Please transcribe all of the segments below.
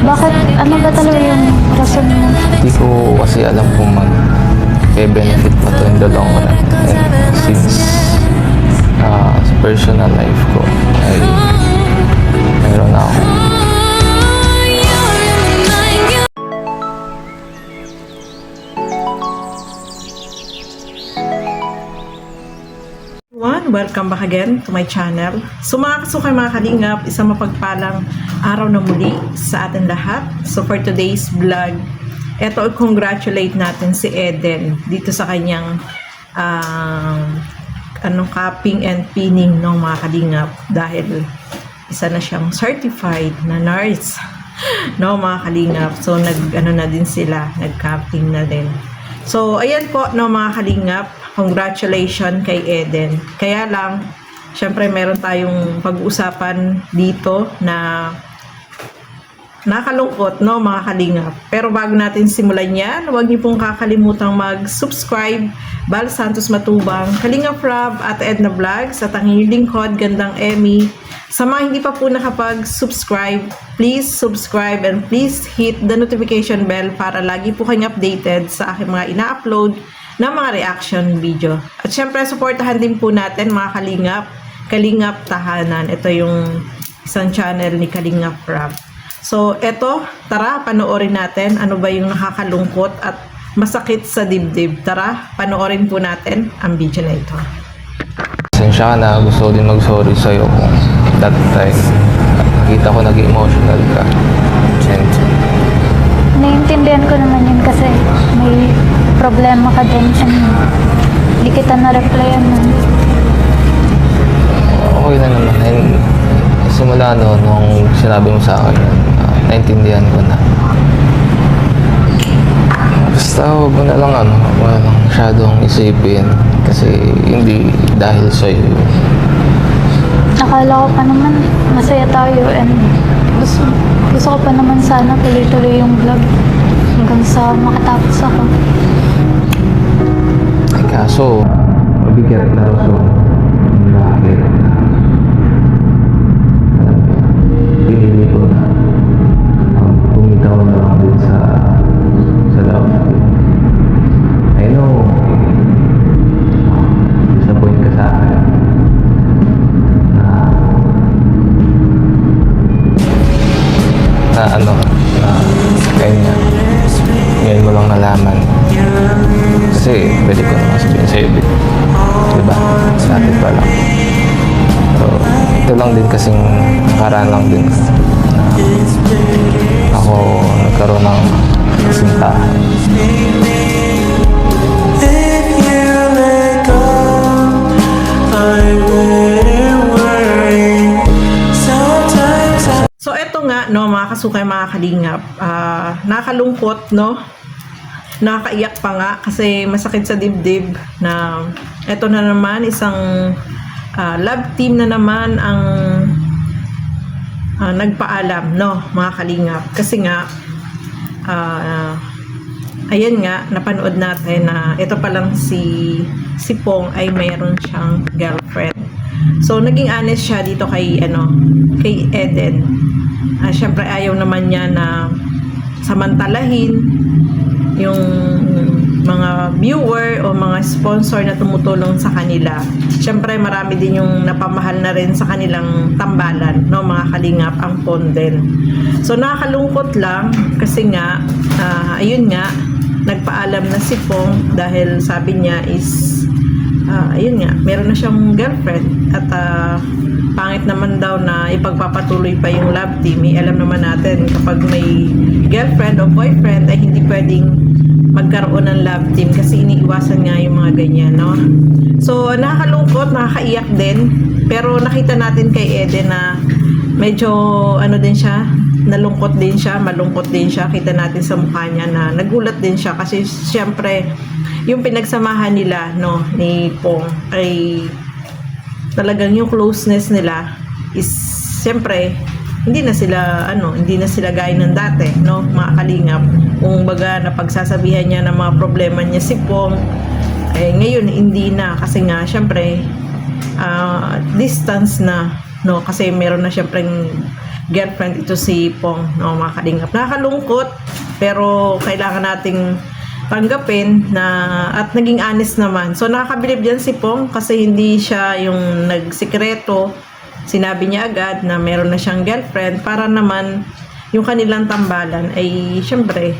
Bakit? Ano ba talaga yung rason mo? Hindi ko kasi alam kung mag-benefit pa to in the long run. And since sa personal life ko ay mayroon na ako. Welcome back again to my channel. So mga kasukay, mga kalingap, isang mapagpalang araw na muli sa atin lahat. So for today's vlog, eto congratulate natin si Eden dito sa kanyang capping and pinning ng mga kalingap, dahil isa na siyang certified na nurse no mga kalingap. So na din sila, nag-capping na din. So ayan po no mga kalingap, congratulations kay Eden. Kaya lang, syempre meron tayong pag-uusapan dito na nakalungkot, no mga kalingap. Pero bago natin simulan yan, huwag niyo pong kakalimutang mag-subscribe. Bal Santos Matubang, Kalingap Rob at Edna Vlogs, at ang inyong lingkod, Gandang Emmy. Sa mga hindi pa po nakapag-subscribe, please subscribe and please hit the notification bell para lagi po kayong updated sa aking mga ina-upload na mga reaction video. At syempre, supportahan din po natin mga kalingap, Kalingap Tahanan. Ito yung isang channel ni Kalingap Rob. So, eto, tara, panoorin natin ano ba yung nakakalungkot at masakit sa dibdib. Tara, panoorin po natin ang video na ito. Pasensya ka na, gusto ko din mag-sorry sa'yo kung that time nakita ko naging emotional ka. And Naiintindihan ko naman yun kasi may problema ka din and hindi kita na-replyan nun. okay na naman. And simula nung sinabi mo sa akin, naintindihan ko na. Basta huwag mo na lang huwag mo na lang masyadong isipin kasi hindi dahil sa'yo. Akala ko pa naman masaya tayo and gusto ko pa naman sana tuloy-tuloy yung vlog hanggang sa makatapos ako. Ay kaso, mabigat na rason bakit pinili ko na bumitaw na lang din sa love. I know, disappoint ka sa akin na kanya ngayon mo lang nalaman kasi pwede ko naman sabihin sa'yo diba, dati pa lang. So ito lang din kasing nakaraan lang din na ako nagkaroon ng kasintahan. So eto nga no mga kasukay, mga kalingap, nakalungkot no, nakakaiyak pa nga kasi masakit sa dibdib na eto na naman isang love team na naman ang nagpaalam no mga kalingap. Kasi nga ayan nga, napanood natin na ito pa lang si Pong ay mayroon siyang girlfriend. So naging honest siya dito kay Eden. Syempre ayaw naman niya na samantalahin yung mga viewer o mga sponsor na tumutulong sa kanila. Syempre marami din yung napamahal na rin sa kanilang tambalan no mga kalingap, ang Ponden. So nakakalungkot lang kasi nga ayun nga, nagpaalam na si Pong dahil sabi niya is ayun nga, meron na siyang girlfriend at pangit naman daw na ipagpapatuloy pa yung love team. Alam naman natin kapag may girlfriend o boyfriend ay hindi pwedeng magkaroon ng love team kasi iniiwasan nga yung mga ganyan no. So nakakalungkot, nakakaiyak din, pero nakita natin kay Eden na medyo din siya, nalungkot din siya, malungkot din siya. Kita natin sa mukha niya na nagulat din siya kasi syempre yung pinagsamahan nila no ni Pong ay talagang yung closeness nila is syempre hindi na sila gaya ng dati no mga kalingap. Kung baga napagsasabihan niya ng mga problema niya si Pong, ngayon hindi na kasi nga syempre distance na no kasi meron na syempre girlfriend ito si Pong, no, mga kalingap. Nakakalungkot, pero kailangan nating tanggapin na at naging honest naman. So nakakabilib diyan si Pong kasi hindi siya yung nagsikreto. Sinabi niya agad na meron na siyang girlfriend para naman yung kanilang tambalan ay syempre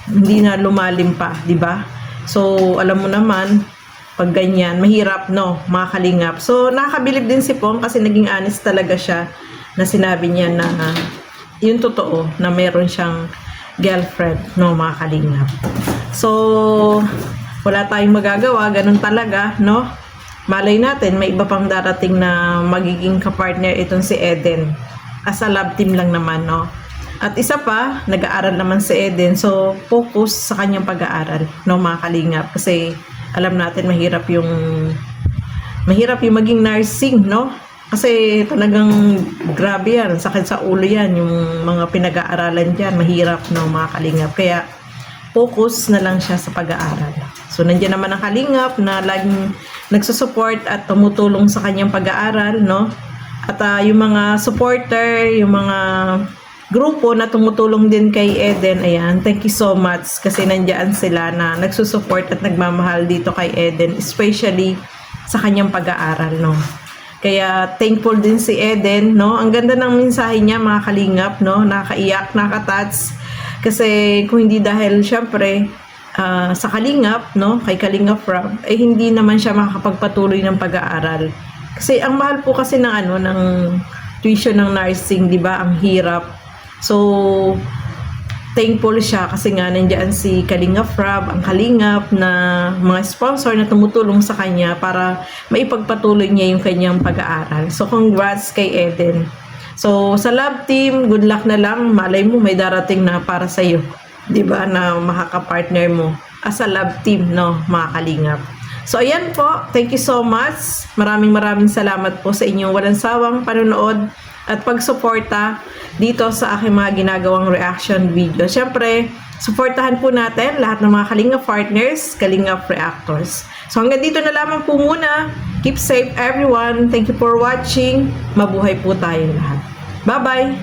hindi na lumalim pa, di ba? So alam mo naman pag ganyan, mahirap, no, mga kalingap. So nakakabilib din si Pong kasi naging honest talaga siya na sinabi niya na yung totoo na meron siyang girlfriend, no, mga kalingap. So, wala tayong magagawa, ganun talaga, no? Malay natin, may iba pang darating na magiging kapartner itong si Eden. As a love team lang naman, no? At isa pa, nag-aaral naman si Eden, so focus sa kanyang pag-aaral, no, mga kalingap. Kasi alam natin mahirap yung maging nursing, no? Kasi talagang grabe yan, sakit sa ulo yan, yung mga pinag-aaralan dyan, mahirap, no, mga kalingap. Kaya focus na lang siya sa pag-aaral. So nandiyan naman ang kalingap na laging nagsusupport at tumutulong sa kanyang pag-aaral, no? At yung mga supporter, yung mga grupo na tumutulong din kay Eden, ayan, thank you so much kasi nandiyan sila na nagsusupport at nagmamahal dito kay Eden, especially sa kanyang pag-aaral, no? Kaya thankful din si Eden, no? Ang ganda ng mensahe niya, mga kalingap, no? Nakaiyak, nakatouch. Kasi kung hindi dahil syempre sa kalingap, no? Kay Kalingap Rob, eh hindi naman siya makakapagpatuloy ng pag-aaral. Kasi ang mahal po kasi ng ng tuition ng nursing, 'di ba? Ang hirap. So thankful siya kasi nga nandiyan si Kalingap Rob, ang kalingap na mga sponsor na tumutulong sa kanya para maipagpatuloy niya yung kanyang pag-aaral. So congrats kay Eden. So sa love team, good luck na lang. Malay mo may darating na para sa iyo, 'di ba, na makaka-partner mo as a love team, no, mga kalingap. So ayan po, thank you so much. Maraming salamat po sa inyong walang sawang panonood at pagsuporta dito sa aking mga ginagawang reaction video. Siyempre, suportahan po natin lahat ng mga Kalingap partners, Kalingap reactors. So hanggang dito na lamang po muna. Keep safe everyone. Thank you for watching. Mabuhay po tayong lahat. Bye-bye!